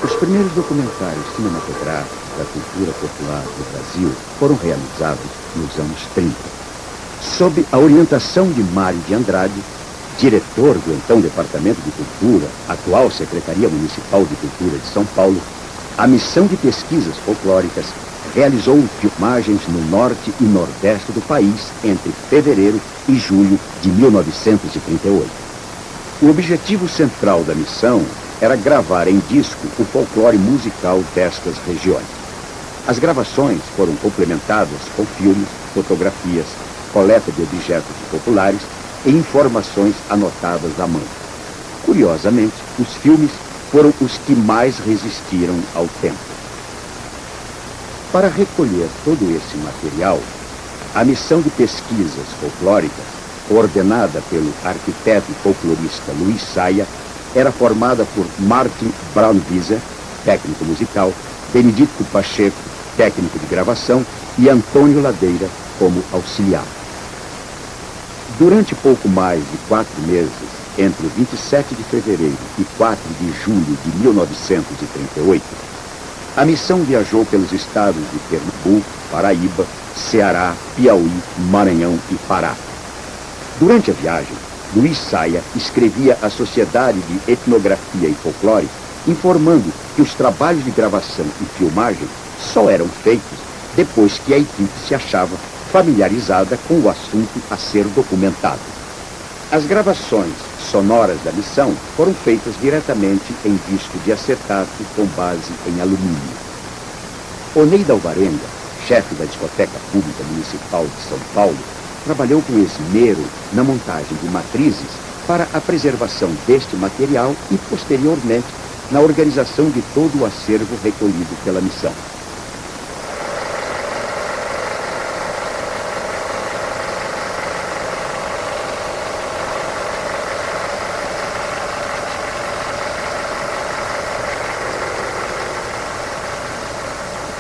Os primeiros documentários cinematográficos da cultura popular do Brasil foram realizados nos anos 30. Sob a orientação de Mário de Andrade, diretor do então Departamento de Cultura, atual Secretaria Municipal de Cultura de São Paulo, a Missão de Pesquisas Folclóricas realizou filmagens no norte e nordeste do país entre fevereiro e julho de 1938. O objetivo central da missão era gravar em disco o folclore musical destas regiões. As gravações foram complementadas com filmes, fotografias, coleta de objetos populares e informações anotadas à mão. Curiosamente, os filmes foram os que mais resistiram ao tempo. Para recolher todo esse material, a missão de pesquisas folclóricas, coordenada pelo arquiteto e folclorista Luiz Saia, era formada por Martin Braunwieser, técnico musical, Benedito Pacheco, técnico de gravação, e Antônio Ladeira como auxiliar. Durante pouco mais de 4 meses, entre 27 de fevereiro e 4 de julho de 1938, a missão viajou pelos estados de Pernambuco, Paraíba, Ceará, Piauí, Maranhão e Pará. Durante a viagem, Luiz Saia escrevia à Sociedade de Etnografia e Folclore, informando que os trabalhos de gravação e filmagem só eram feitos depois que a equipe se achava familiarizada com o assunto a ser documentado. As gravações sonoras da missão foram feitas diretamente em disco de acetato com base em alumínio. Oneida Alvarenga, chefe da Discoteca Pública Municipal de São Paulo, trabalhou com esmero na montagem de matrizes para a preservação deste material e, posteriormente, na organização de todo o acervo recolhido pela missão.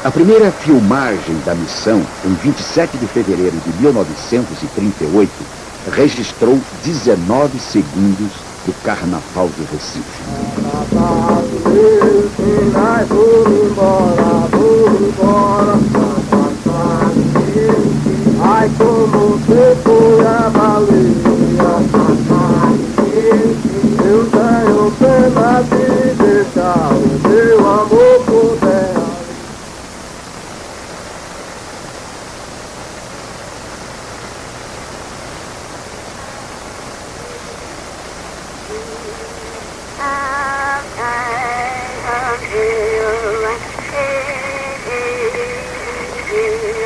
A primeira filmagem da missão, em 27 de fevereiro de 1938, registrou 19 segundos do Carnaval de Recife. Ai, como você foi a baleia, eu tenho pena de deixar o meu amor por terra.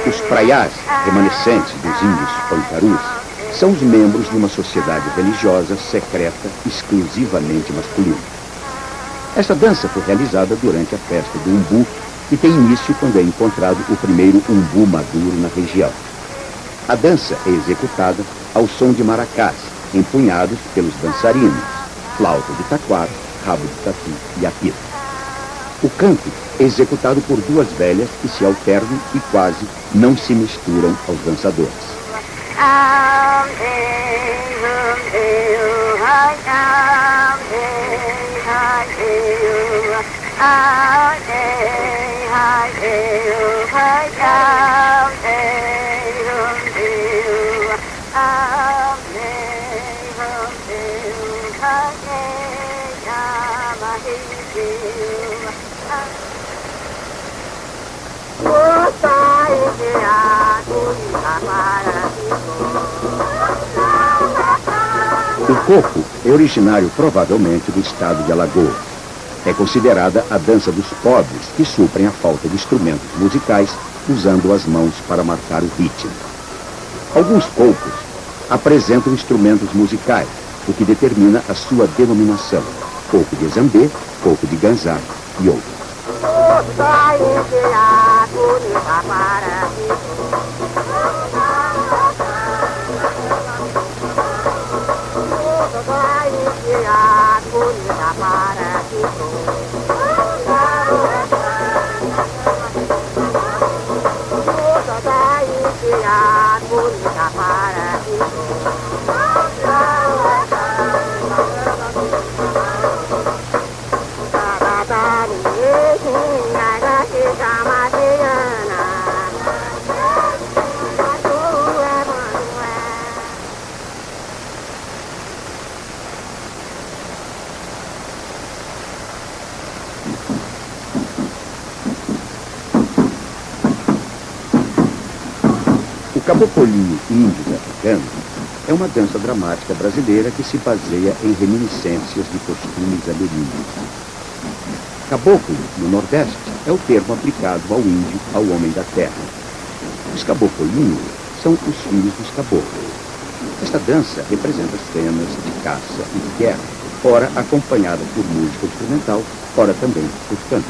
Os praiás, remanescentes dos índios pancarus, são os membros de uma sociedade religiosa secreta exclusivamente masculina. Esta dança foi realizada durante a festa do umbu e tem início quando é encontrado o primeiro umbu maduro na região. A dança é executada ao som de maracás, empunhados pelos dançarinos, flauta de taquara, rabo de tatu e apito. O canto é executado por 2 velhas que se alternam e quase não se misturam aos dançadores. O coco é originário provavelmente do estado de Alagoas. É considerada a dança dos pobres, que suprem a falta de instrumentos musicais, usando as mãos para marcar o ritmo. Alguns poucos apresentam instrumentos musicais, o que determina a sua denominação. Pouco de zambê, pouco de ganzá e outros. O cabocolinho índio africano é uma dança dramática brasileira que se baseia em reminiscências de costumes ameríndios. Caboclo, no Nordeste, é o termo aplicado ao índio, ao homem da terra. Os cabocolinhos são os filhos dos caboclos. Esta dança representa cenas de caça e de guerra, ora acompanhada por música instrumental, ora também por canto.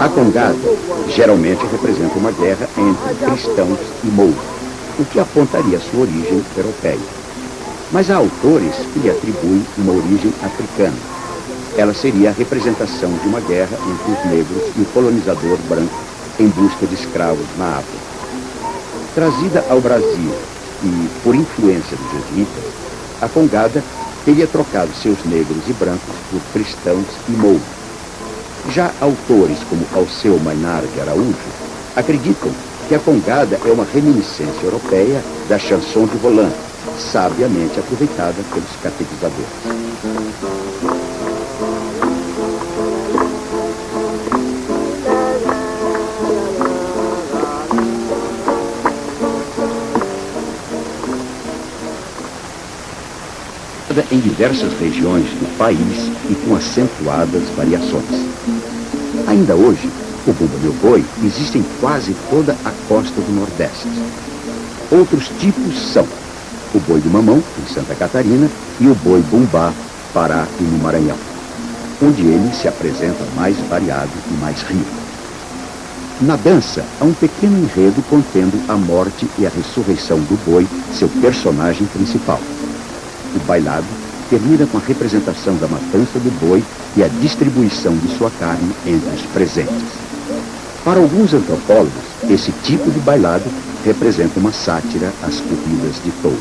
A congada geralmente representa uma guerra entre cristãos e mouros, o que apontaria sua origem europeia. Mas há autores que lhe atribuem uma origem africana. Ela seria a representação de uma guerra entre os negros e o colonizador branco em busca de escravos na África. Trazida ao Brasil e por influência dos jesuítas, a congada teria trocado seus negros e brancos por cristãos e mouros. Já autores como Alceu Mainar de Araújo acreditam que a congada é uma reminiscência europeia da chanson de Roland, sabiamente aproveitada pelos catequizadores. Em diversas regiões do país e com acentuadas variações. Ainda hoje, o bumba meu boi existe em quase toda a costa do Nordeste. Outros tipos são o boi do mamão, em Santa Catarina, e o boi bumbá, Pará e no Maranhão, onde ele se apresenta mais variado e mais rico. Na dança, há um pequeno enredo contendo a morte e a ressurreição do boi, seu personagem principal. O bailado termina com a representação da matança do boi e a distribuição de sua carne entre os presentes. Para alguns antropólogos, esse tipo de bailado representa uma sátira às corridas de touros.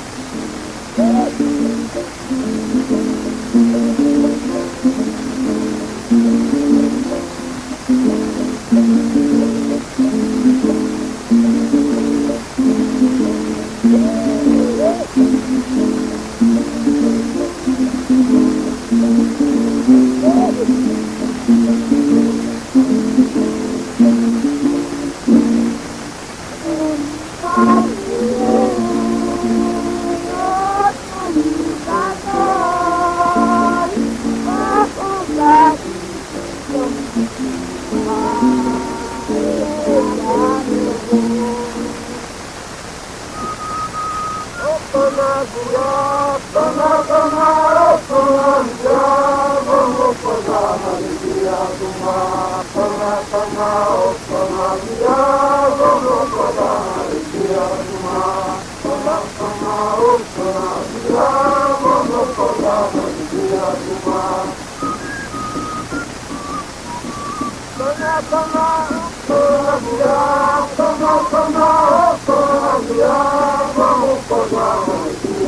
Vamos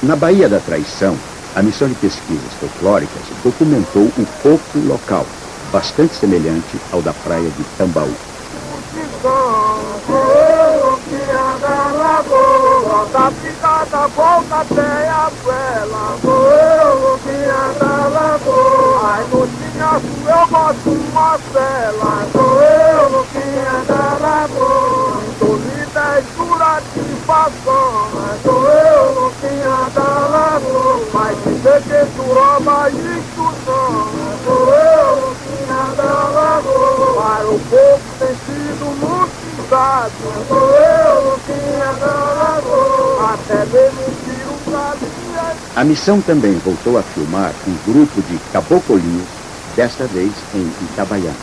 Na Baía da Traição, a missão de pesquisas folclóricas documentou o coco local, bastante semelhante ao da praia de Tambaú. Da picada, volta até a vela. Sou eu que anda lá. Ai, no tinhaço eu gosto uma cela. Sou eu que anda lá. Solida e dura de fação. Sou eu que anda lá. Mas dizer que durava isso não. Sou eu que anda lá. Para o povo tem sido muito usado. Sou eu que anda lá. A missão também voltou a filmar um grupo de cabocolinhos, desta vez em Itabaiana.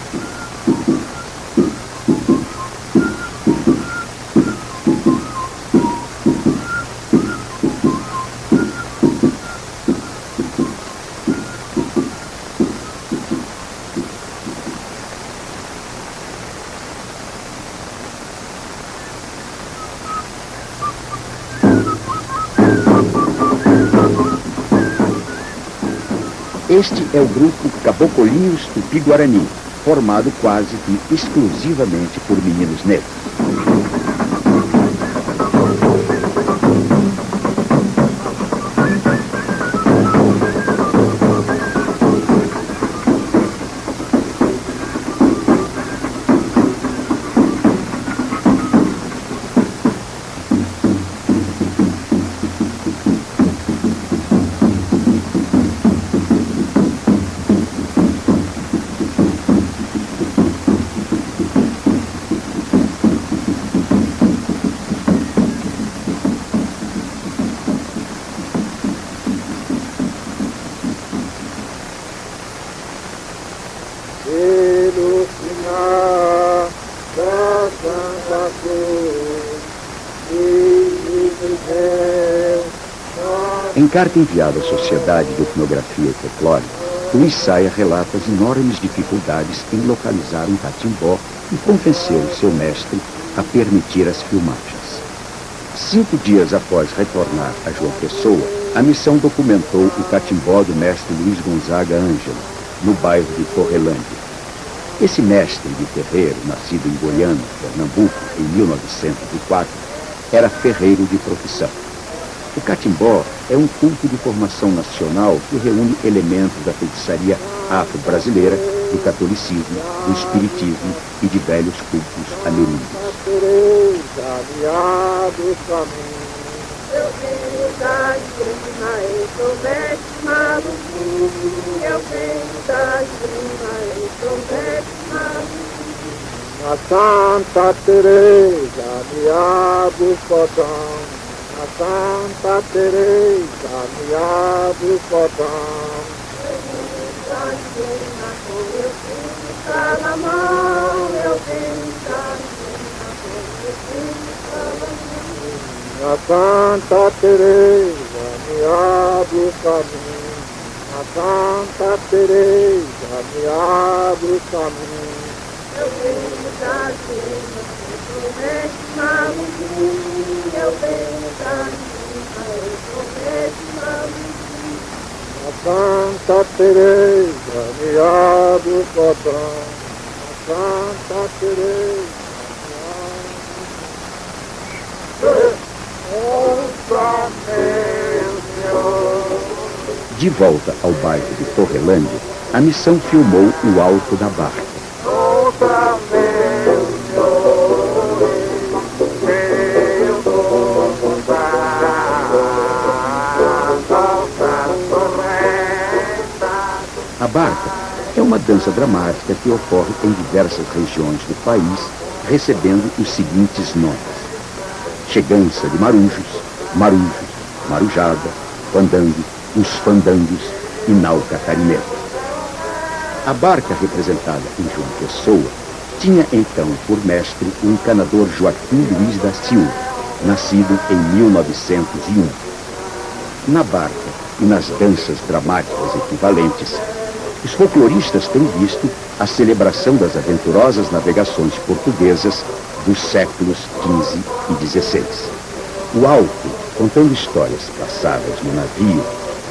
Este é o grupo Cabocolinhos Tupi-Guarani, formado quase que exclusivamente por meninos negros. Em carta enviada à Sociedade de Etnografia e Folclore, Luiz Saia relata as enormes dificuldades em localizar um catimbó e convencer o seu mestre a permitir as filmagens. 5 dias após retornar a João Pessoa, a missão documentou o catimbó do mestre Luiz Gonzaga Ângelo, no bairro de Torrelândia. Esse mestre de terreiro, nascido em Goiânia, Pernambuco, em 1904, era ferreiro de profissão. O catimbó é um culto de formação nacional que reúne elementos da feitiçaria afro-brasileira, do catolicismo, do espiritismo e de velhos cultos ameríndios. A Santa Teresa me abre o cordão. A Santa Teresa me abre o cordão. Na mão, eu tenho a Santa Teresa me abre o caminho. A Santa Teresa me abre o caminho. Eu venho da cima, eu promete maluquinho. Eu venho da cima, eu promete maluquinho. A Santa Teresa me abre o cordão. A Santa Teresa me abre. De volta ao bairro de Torrelândia, a missão filmou o alto da barca. A barca é uma dança dramática que ocorre em diversas regiões do país, recebendo os seguintes nomes: chegança de marujos, marujos, marujada, fandango, os fandangos e nau catarinense. A barca representada em João Pessoa tinha então por mestre o encanador Joaquim Luiz da Silva, nascido em 1901. Na barca e nas danças dramáticas equivalentes, os folcloristas têm visto a celebração das aventurosas navegações portuguesas dos séculos XV e XVI. O alto, contando histórias passadas no navio,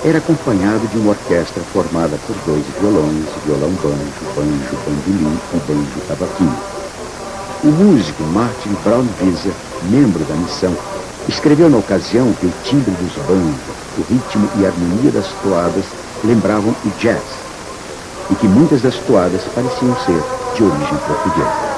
era acompanhado de uma orquestra formada por 2 violões, violão-banjo, banjo, bandolim e banjo cavaquinho. O músico Martin Brown Wieser, membro da missão, escreveu na ocasião que o timbre dos banjos, o ritmo e a harmonia das toadas lembravam o jazz, e que muitas das toadas pareciam ser de origem portuguesa.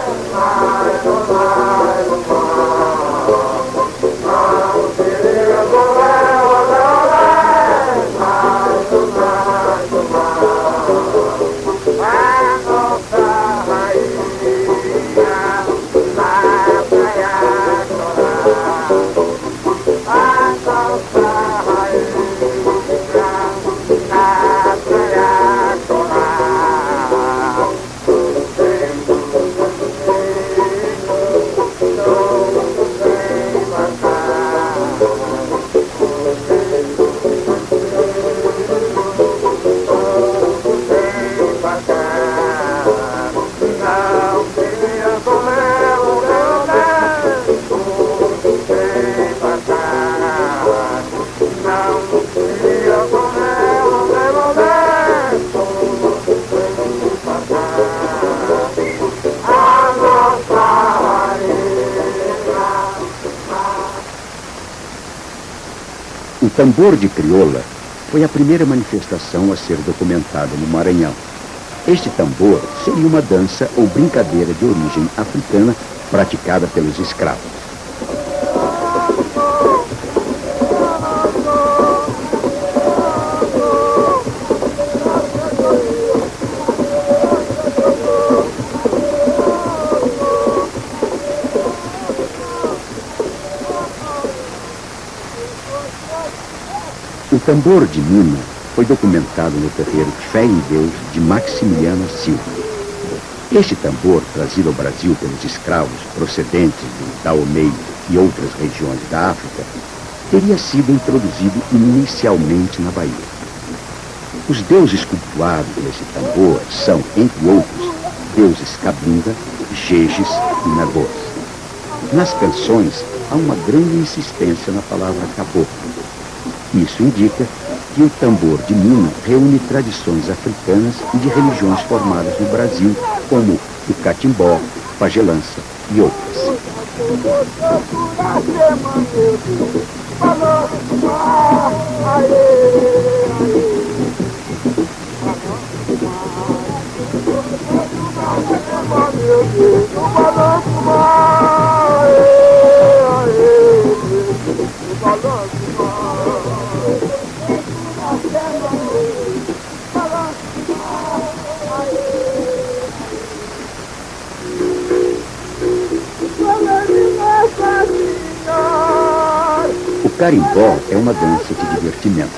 O tambor de crioula foi a primeira manifestação a ser documentada no Maranhão. Este tambor seria uma dança ou brincadeira de origem africana praticada pelos escravos. O tambor de Mina foi documentado no terreiro Fé em Deus de Maximiliano Silva. Este tambor, trazido ao Brasil pelos escravos procedentes do Dahomey e outras regiões da África, teria sido introduzido inicialmente na Bahia. Os deuses cultuados nesse tambor são, entre outros, deuses Cabinda, Jejes e Nagôs. Nas canções, há uma grande insistência na palavra caboclo. Isso indica que o tambor de Mina reúne tradições africanas e de religiões formadas no Brasil, como o catimbó, pagelança e outras. O carimbó é uma dança de divertimento.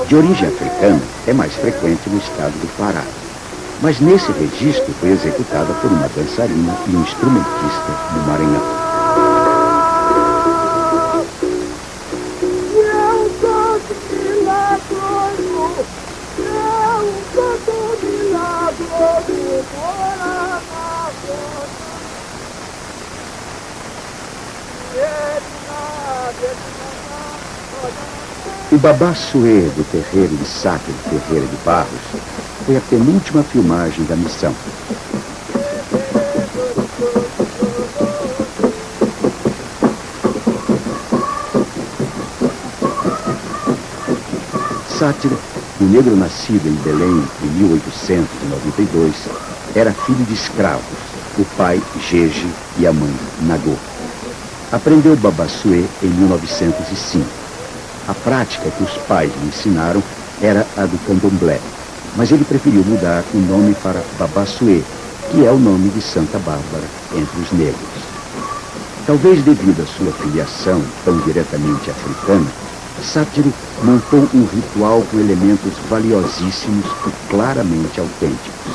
De origem africana, é mais frequente no estado do Pará. Mas nesse registro foi executada por uma dançarina e um instrumentista no Maranhão. O Babassuê do terreiro de Sacre Ferreira de Barros foi a penúltima filmagem da missão. Sátiro, o negro nascido em Belém em 1892, era filho de escravos, o pai Jeje e a mãe Nagô. Aprendeu Babassuê em 1905. A prática que os pais lhe ensinaram era a do candomblé, mas ele preferiu mudar o nome para Babassuê, que é o nome de Santa Bárbara entre os negros. Talvez devido à sua filiação tão diretamente africana, Sátiro montou um ritual com elementos valiosíssimos e claramente autênticos.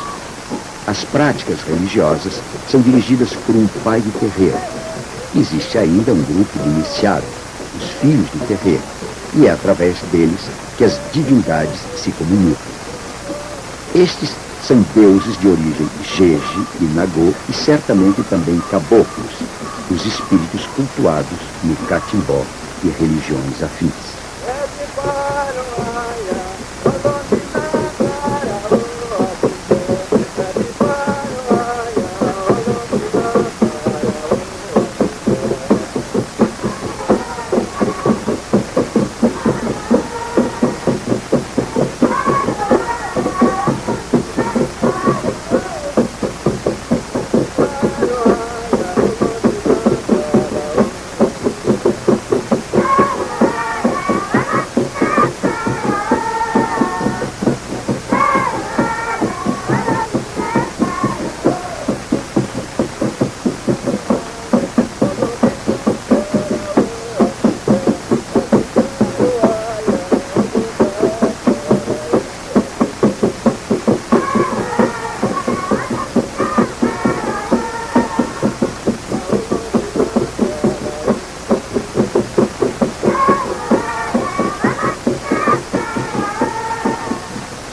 As práticas religiosas são dirigidas por um pai de terreiro. Existe ainda um grupo de iniciados, os filhos do terreiro, e é através deles que as divindades se comunicam. Estes são deuses de origem Jeje e Nagô e certamente também caboclos, os espíritos cultuados no catimbó e religiões afins.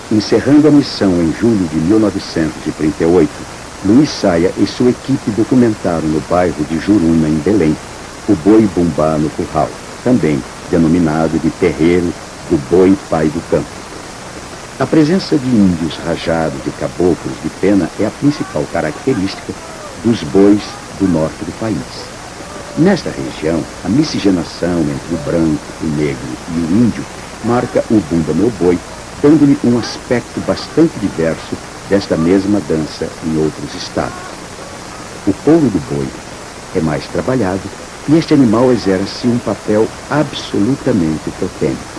Encerrando a missão em julho de 1938, Luiz Saia e sua equipe documentaram no bairro de Juruna, em Belém, o boi bumbá no curral, também denominado de terreiro do boi pai do campo. A presença de índios rajados e caboclos de pena é a principal característica dos bois do norte do país. Nesta região, a miscigenação entre o branco, o negro e o índio marca o bumba meu boi, dando-lhe um aspecto bastante diverso desta mesma dança em outros estados. O couro do boi é mais trabalhado e este animal exerce um papel absolutamente totêmico.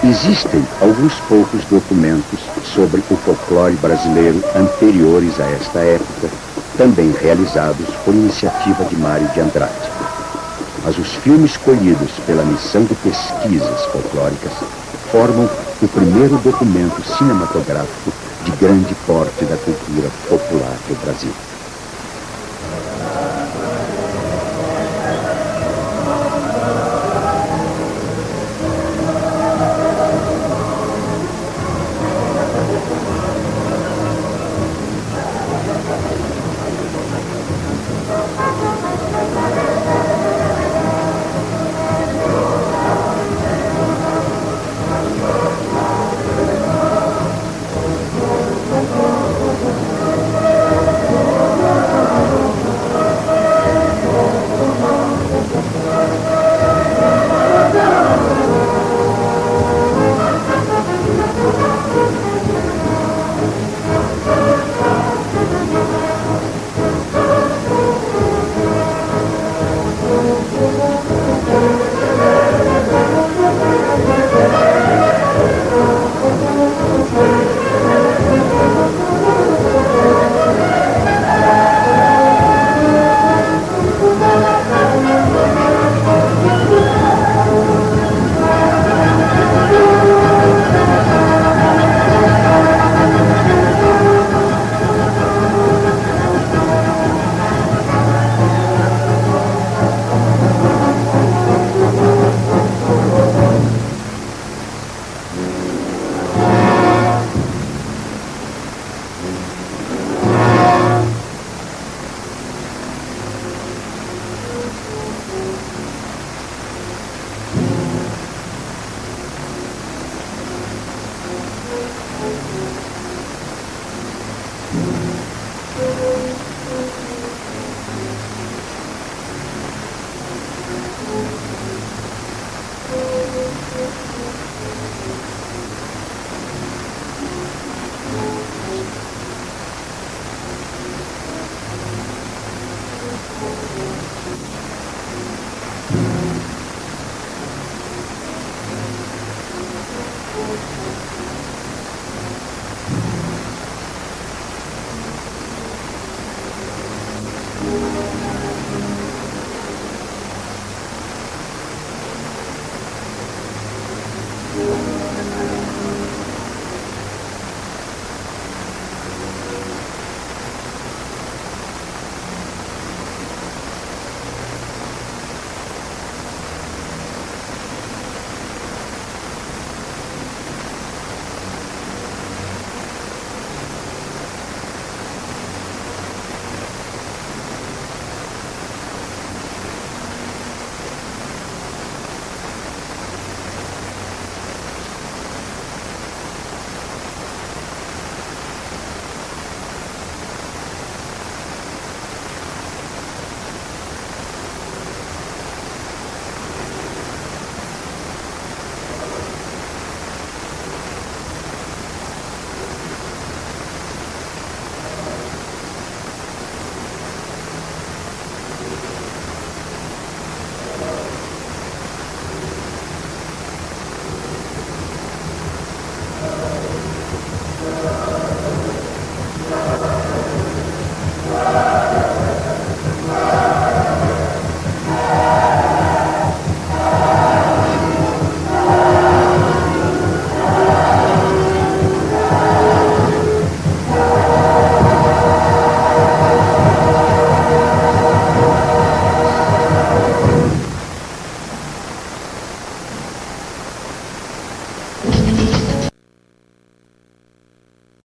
Existem alguns poucos documentos sobre o folclore brasileiro anteriores a esta época, também realizados por iniciativa de Mário de Andrade. Mas os filmes escolhidos pela missão de pesquisas folclóricas formam o primeiro documento cinematográfico de grande porte da cultura popular do Brasil.